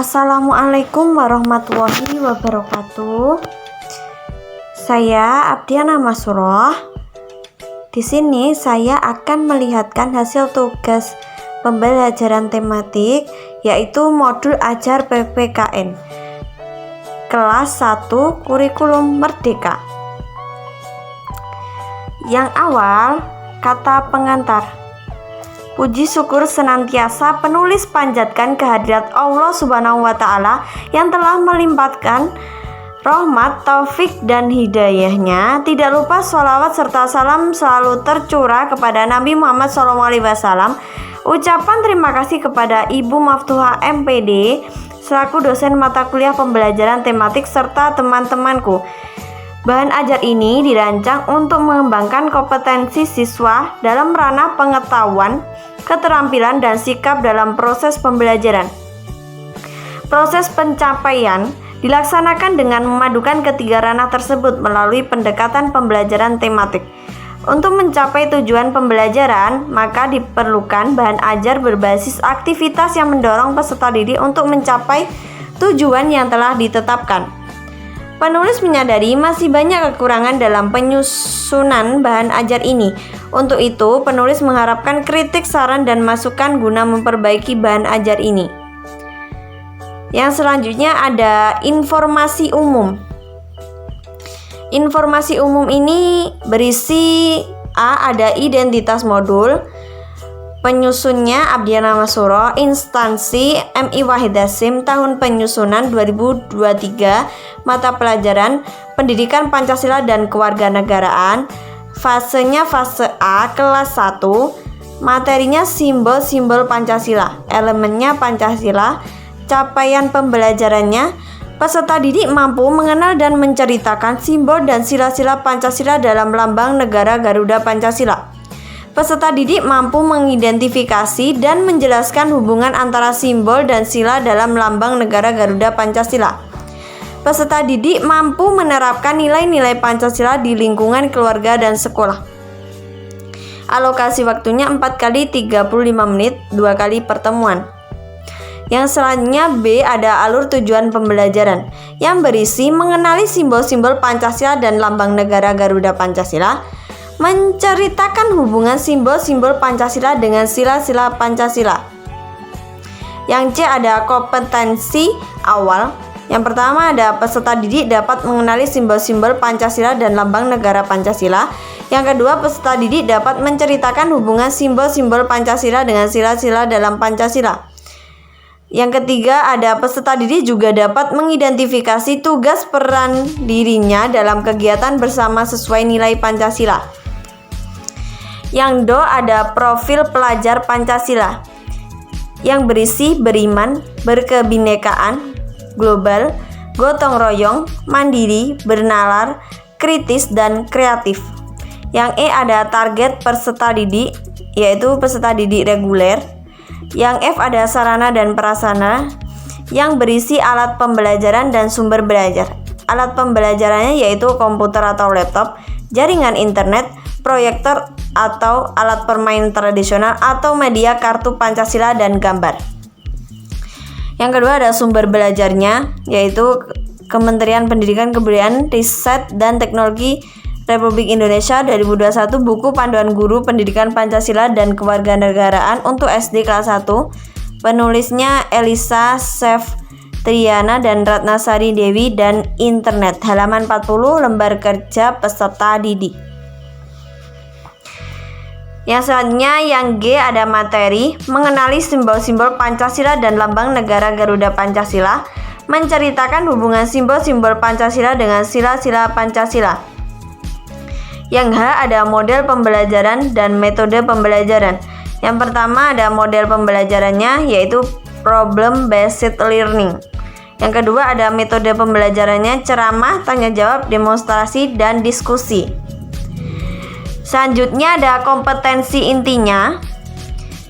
Assalamualaikum warahmatullahi wabarakatuh. Saya Abdiana Masuroh. Di sini saya akan melihatkan hasil tugas pembelajaran tematik, yaitu modul ajar PPKN kelas 1 kurikulum merdeka. Yang awal, kata pengantar. Puji syukur senantiasa penulis panjatkan kehadirat Allah Subhanahu wa Ta'ala yang telah melimpahkan rahmat, taufik, dan hidayahnya. Tidak lupa sholawat serta salam selalu tercurah kepada Nabi Muhammad SAW. Ucapan terima kasih kepada Ibu Maftuha MPD selaku dosen mata kuliah pembelajaran tematik serta teman-temanku. Bahan ajar ini dirancang untuk mengembangkan kompetensi siswa dalam ranah pengetahuan, keterampilan, dan sikap dalam proses pembelajaran. Proses pencapaian dilaksanakan dengan memadukan ketiga ranah tersebut melalui pendekatan pembelajaran tematik. Untuk mencapai tujuan pembelajaran, maka diperlukan bahan ajar berbasis aktivitas yang mendorong peserta didik untuk mencapai tujuan yang telah ditetapkan. Penulis menyadari masih banyak kekurangan dalam penyusunan bahan ajar ini. Untuk itu, penulis mengharapkan kritik, saran, dan masukan guna memperbaiki bahan ajar ini. Yang selanjutnya ada informasi umum. Informasi umum ini berisi A. Ada identitas modul. Penyusunnya Abdiana Masuroh, instansi MI Wahid Hasyim, tahun penyusunan 2023, mata pelajaran Pendidikan Pancasila dan Kewarganegaraan, fasenya fase A, kelas 1, materinya simbol-simbol Pancasila, elemennya Pancasila, capaian pembelajarannya, peserta didik mampu mengenal dan menceritakan simbol dan sila-sila Pancasila dalam lambang negara Garuda Pancasila. Peserta didik mampu mengidentifikasi dan menjelaskan hubungan antara simbol dan sila dalam lambang negara Garuda Pancasila. Peserta didik mampu menerapkan nilai-nilai Pancasila di lingkungan keluarga dan sekolah. Alokasi waktunya 4 kali 35 menit, 2 kali pertemuan. Yang selanjutnya B. Ada alur tujuan pembelajaran yang berisi mengenali simbol-simbol Pancasila dan lambang negara Garuda Pancasila, menceritakan hubungan simbol-simbol Pancasila dengan sila-sila Pancasila. Yang C. Ada kompetensi awal. Yang pertama ada peserta didik dapat mengenali simbol-simbol Pancasila dan lambang negara Pancasila. Yang kedua, peserta didik dapat menceritakan hubungan simbol-simbol Pancasila dengan sila-sila dalam Pancasila. Yang ketiga, ada peserta didik juga dapat mengidentifikasi tugas peran dirinya dalam kegiatan bersama sesuai nilai Pancasila. Yang Do, ada profil pelajar Pancasila yang berisi beriman, berkebinekaan, global, gotong royong, mandiri, bernalar, kritis, dan kreatif. Yang E, ada target peserta didik, yaitu peserta didik reguler. Yang F, ada sarana dan prasarana yang berisi alat pembelajaran dan sumber belajar. Alat pembelajarannya yaitu komputer atau laptop, jaringan internet, proyektor atau alat permainan tradisional, atau media kartu Pancasila dan gambar. Yang kedua ada sumber belajarnya, yaitu Kementerian Pendidikan, Kebudayaan, Riset, dan Teknologi Republik Indonesia 2021, buku panduan guru pendidikan Pancasila dan Kewarganegaraan untuk SD kelas 1. Penulisnya Elisa Septriana dan Ratnasari Dewi, dan internet, halaman 40, lembar kerja peserta didik. Yang selanjutnya yang G, ada materi mengenali simbol-simbol Pancasila dan lambang negara Garuda Pancasila, menceritakan hubungan simbol-simbol Pancasila dengan sila-sila Pancasila. Yang H, ada model pembelajaran dan metode pembelajaran. Yang pertama ada model pembelajarannya, yaitu problem based learning. Yang kedua ada metode pembelajarannya, ceramah, tanya jawab, demonstrasi, dan diskusi. Selanjutnya ada kompetensi intinya.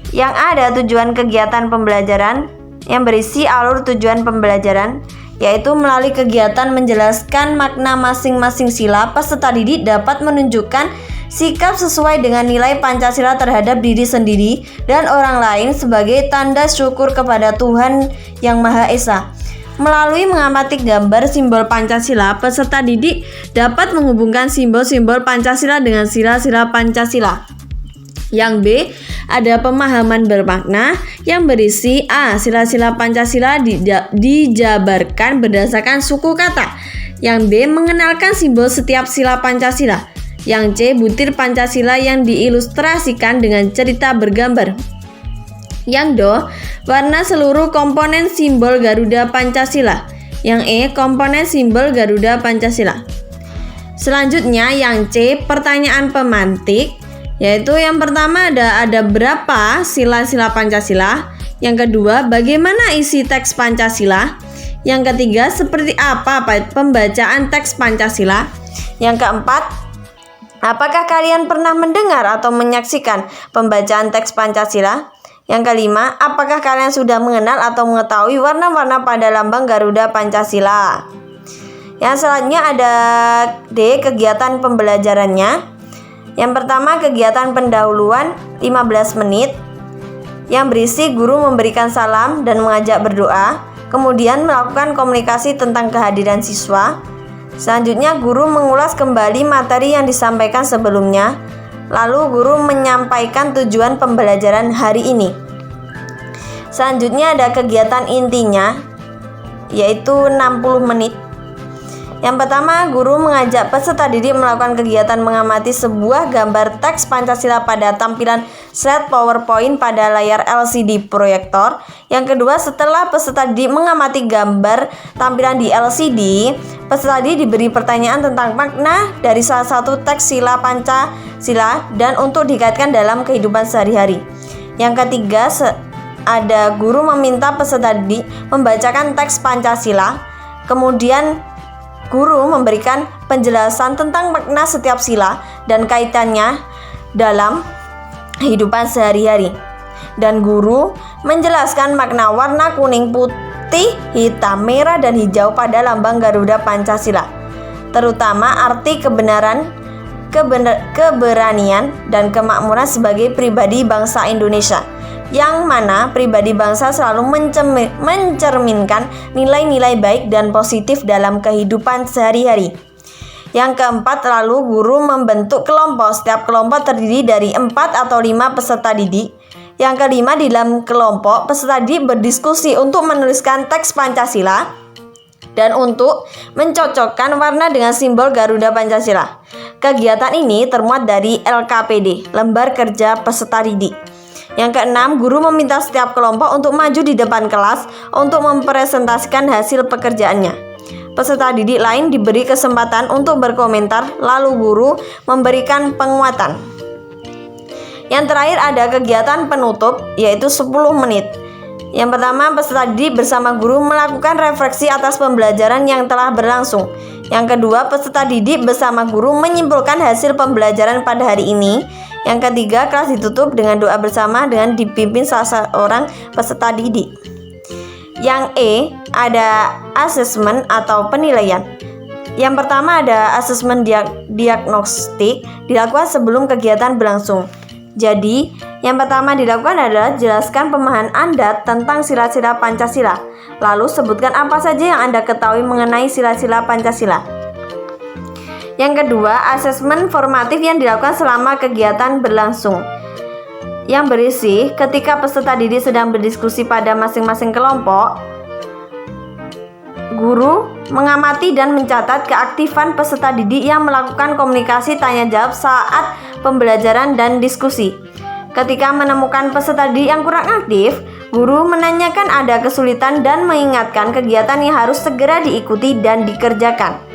Yang A, ada tujuan kegiatan pembelajaran yang berisi alur tujuan pembelajaran, yaitu melalui kegiatan menjelaskan makna masing-masing sila, peserta didik dapat menunjukkan sikap sesuai dengan nilai Pancasila terhadap diri sendiri dan orang lain sebagai tanda syukur kepada Tuhan Yang Maha Esa. Melalui mengamati gambar simbol Pancasila, peserta didik dapat menghubungkan simbol-simbol Pancasila dengan sila-sila Pancasila. Yang B, ada pemahaman bermakna yang berisi A. Sila-sila Pancasila dijabarkan berdasarkan suku kata. Yang B, mengenalkan simbol setiap sila Pancasila. Yang C, butir Pancasila yang diilustrasikan dengan cerita bergambar. Yang D, warna seluruh komponen simbol Garuda Pancasila. Yang E, komponen simbol Garuda Pancasila. Selanjutnya yang C, pertanyaan pemantik, yaitu yang pertama ada berapa sila-sila Pancasila. Yang kedua, bagaimana isi teks Pancasila. Yang ketiga, seperti apa pembacaan teks Pancasila. Yang keempat, apakah kalian pernah mendengar atau menyaksikan pembacaan teks Pancasila? Yang kelima, apakah kalian sudah mengenal atau mengetahui warna-warna pada lambang Garuda Pancasila? Yang selanjutnya ada D, kegiatan pembelajarannya. Yang pertama, kegiatan pendahuluan 15 menit yang berisi guru memberikan salam dan mengajak berdoa, kemudian melakukan komunikasi tentang kehadiran siswa. Selanjutnya, guru mengulas kembali materi yang disampaikan sebelumnya. Lalu guru menyampaikan tujuan pembelajaran hari ini. Selanjutnya ada kegiatan intinya, yaitu 60 menit. Yang pertama, guru mengajak peserta didik melakukan kegiatan mengamati sebuah gambar teks Pancasila pada tampilan slide PowerPoint pada layar LCD proyektor. Yang kedua, setelah peserta didik mengamati gambar tampilan di LCD, peserta didik diberi pertanyaan tentang makna dari salah satu teks sila Pancasila dan untuk dikaitkan dalam kehidupan sehari-hari. Yang ketiga, ada guru meminta peserta didik membacakan teks Pancasila, kemudian guru memberikan penjelasan tentang makna setiap sila dan kaitannya dalam kehidupan sehari-hari. Dan guru menjelaskan makna warna kuning, putih, hitam, merah, dan hijau pada lambang Garuda Pancasila, terutama arti keberanian dan kemakmuran sebagai pribadi bangsa Indonesia, yang mana pribadi bangsa selalu mencerminkan nilai-nilai baik dan positif dalam kehidupan sehari-hari. Yang keempat, lalu guru membentuk kelompok. Setiap kelompok terdiri dari 4 atau 5 peserta didik. Yang kelima, di dalam kelompok peserta didik berdiskusi untuk menuliskan teks Pancasila dan untuk mencocokkan warna dengan simbol Garuda Pancasila. Kegiatan ini termuat dari LKPD, Lembar Kerja Peserta Didik. Yang keenam, guru meminta setiap kelompok untuk maju di depan kelas untuk mempresentasikan hasil pekerjaannya. Peserta didik lain diberi kesempatan untuk berkomentar, lalu guru memberikan penguatan. Yang terakhir ada kegiatan penutup, yaitu 10 menit. Yang pertama, peserta didik bersama guru melakukan refleksi atas pembelajaran yang telah berlangsung. Yang kedua, peserta didik bersama guru menyimpulkan hasil pembelajaran pada hari ini. Yang ketiga, kelas ditutup dengan doa bersama dengan dipimpin salah seorang peserta didik. Yang E, ada asesmen atau penilaian. Yang pertama ada asesmen diagnostik dilakukan sebelum kegiatan berlangsung. Jadi, yang pertama dilakukan adalah jelaskan pemahaman Anda tentang sila-sila Pancasila. Lalu sebutkan apa saja yang Anda ketahui mengenai sila-sila Pancasila. Yang kedua, asesmen formatif yang dilakukan selama kegiatan berlangsung, yang berisi ketika peserta didik sedang berdiskusi pada masing-masing kelompok, guru mengamati dan mencatat keaktifan peserta didik yang melakukan komunikasi tanya jawab saat pembelajaran dan diskusi. Ketika menemukan peserta didik yang kurang aktif, guru menanyakan ada kesulitan dan mengingatkan kegiatan yang harus segera diikuti dan dikerjakan.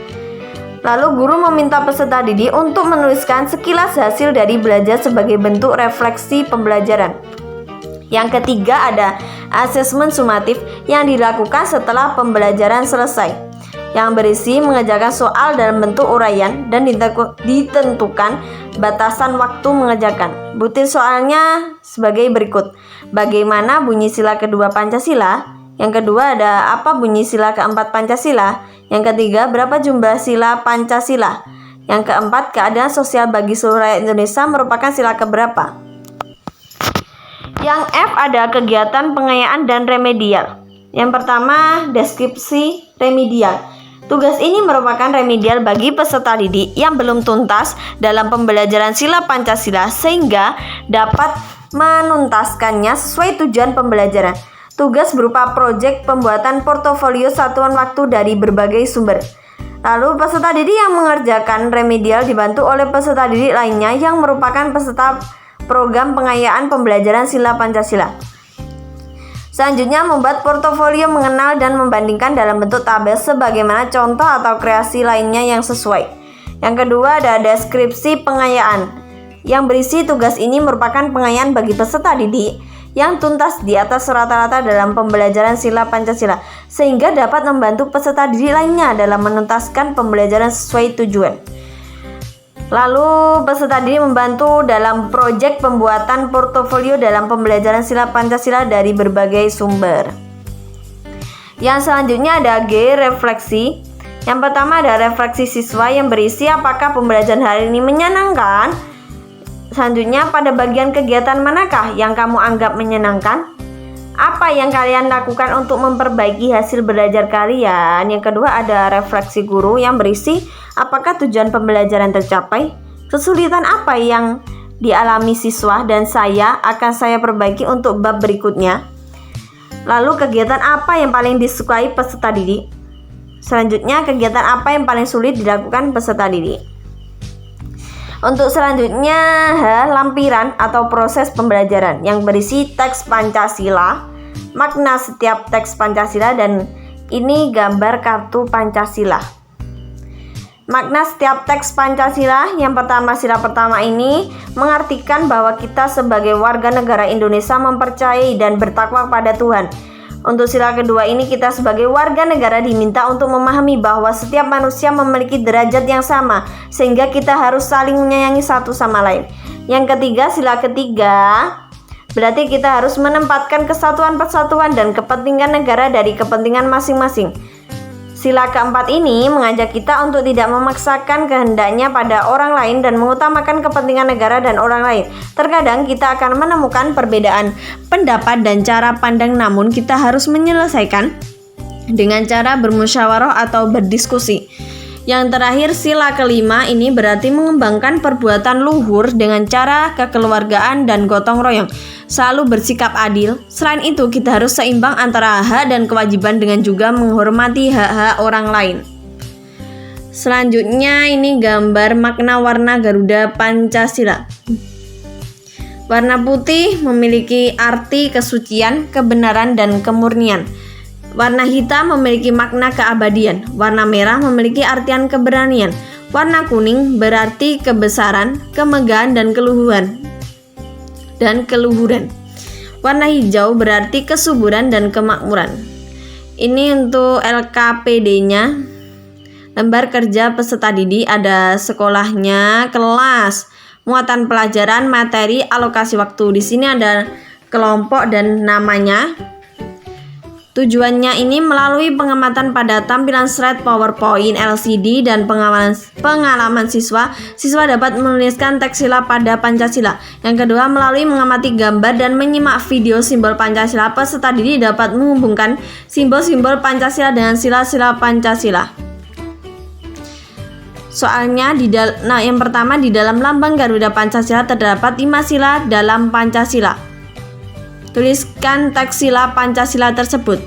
Lalu guru meminta peserta didik untuk menuliskan sekilas hasil dari belajar sebagai bentuk refleksi pembelajaran. Yang ketiga ada asesmen sumatif yang dilakukan setelah pembelajaran selesai, yang berisi mengerjakan soal dalam bentuk uraian dan ditentukan batasan waktu mengerjakan. Butir soalnya sebagai berikut. Bagaimana bunyi sila kedua Pancasila? Yang kedua ada apa bunyi sila keempat Pancasila? Yang ketiga, berapa jumlah sila Pancasila? Yang keempat, keadaan sosial bagi seluruh rakyat Indonesia merupakan sila keberapa? Yang F ada kegiatan pengayaan dan remedial. Yang pertama, deskripsi remedial. Tugas ini merupakan remedial bagi peserta didik yang belum tuntas dalam pembelajaran sila Pancasila sehingga dapat menuntaskannya sesuai tujuan pembelajaran. Tugas berupa proyek pembuatan portofolio satuan waktu dari berbagai sumber. Lalu peserta didik yang mengerjakan remedial dibantu oleh peserta didik lainnya yang merupakan peserta program pengayaan pembelajaran sila Pancasila. Selanjutnya, membuat portofolio mengenal dan membandingkan dalam bentuk tabel sebagaimana contoh atau kreasi lainnya yang sesuai. Yang kedua ada deskripsi pengayaan, yang berisi tugas ini merupakan pengayaan bagi peserta didik yang tuntas di atas rata-rata dalam pembelajaran sila Pancasila sehingga dapat membantu peserta didik lainnya dalam menuntaskan pembelajaran sesuai tujuan. Lalu peserta didik membantu dalam proyek pembuatan portofolio dalam pembelajaran sila Pancasila dari berbagai sumber. Yang selanjutnya ada G, refleksi. Yang pertama ada refleksi siswa yang berisi apakah pembelajaran hari ini menyenangkan. Selanjutnya, pada bagian kegiatan manakah yang kamu anggap menyenangkan? Apa yang kalian lakukan untuk memperbaiki hasil belajar kalian? Yang kedua ada refleksi guru yang berisi apakah tujuan pembelajaran tercapai? Kesulitan apa yang dialami siswa dan akan saya perbaiki untuk bab berikutnya? Lalu kegiatan apa yang paling disukai peserta didik? Selanjutnya, kegiatan apa yang paling sulit dilakukan peserta didik? Untuk selanjutnya, lampiran atau proses pembelajaran yang berisi teks Pancasila, makna setiap teks Pancasila, dan ini gambar kartu Pancasila. Makna setiap teks Pancasila, yang pertama, sila pertama ini mengartikan bahwa kita sebagai warga negara Indonesia mempercayai dan bertakwa kepada Tuhan. Untuk sila kedua ini, kita sebagai warga negara diminta untuk memahami bahwa setiap manusia memiliki derajat yang sama, sehingga kita harus saling menyayangi satu sama lain. Yang ketiga, sila ketiga, berarti kita harus menempatkan kesatuan persatuan dan kepentingan negara dari kepentingan masing-masing. Sila keempat ini mengajak kita untuk tidak memaksakan kehendaknya pada orang lain dan mengutamakan kepentingan negara dan orang lain. Terkadang kita akan menemukan perbedaan pendapat dan cara pandang, namun kita harus menyelesaikan dengan cara bermusyawarah atau berdiskusi. Yang terakhir, sila kelima ini berarti mengembangkan perbuatan luhur dengan cara kekeluargaan dan gotong royong, selalu bersikap adil. Selain itu, kita harus seimbang antara hak dan kewajiban dengan juga menghormati hak-hak orang lain. Selanjutnya, ini gambar makna warna Garuda Pancasila. Warna putih memiliki arti kesucian, kebenaran, dan kemurnian. Warna hitam memiliki makna keabadian. Warna merah memiliki artian keberanian. Warna kuning berarti kebesaran, kemegahan, dan keluhuran. Warna hijau berarti kesuburan dan kemakmuran. Ini untuk LKPD-nya. Lembar kerja peserta didik ada sekolahnya, kelas, muatan pelajaran, materi, alokasi waktu. Di sini ada kelompok dan namanya. Tujuannya ini melalui pengamatan pada tampilan slide PowerPoint, LCD, dan pengalaman siswa dapat menuliskan teks sila pada Pancasila. Yang kedua, melalui mengamati gambar dan menyimak video simbol Pancasila, peserta didik dapat menghubungkan simbol-simbol Pancasila dengan sila-sila Pancasila. Soalnya, yang pertama, di dalam lambang Garuda Pancasila terdapat 5 sila dalam Pancasila. Tuliskan teks sila Pancasila tersebut.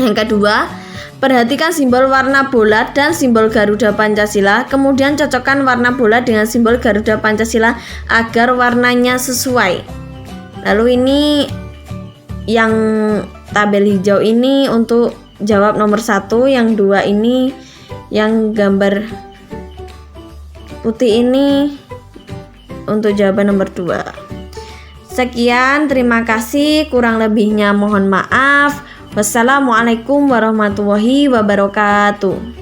Yang kedua, perhatikan simbol warna bola dan simbol Garuda Pancasila. Kemudian cocokkan warna bola dengan simbol Garuda Pancasila agar warnanya sesuai. Lalu ini yang tabel hijau ini untuk jawab nomor 1, yang 2 ini yang gambar putih ini untuk jawaban nomor 2. Sekian, terima kasih. Kurang lebihnya mohon maaf. Wassalamualaikum warahmatullahi wabarakatuh.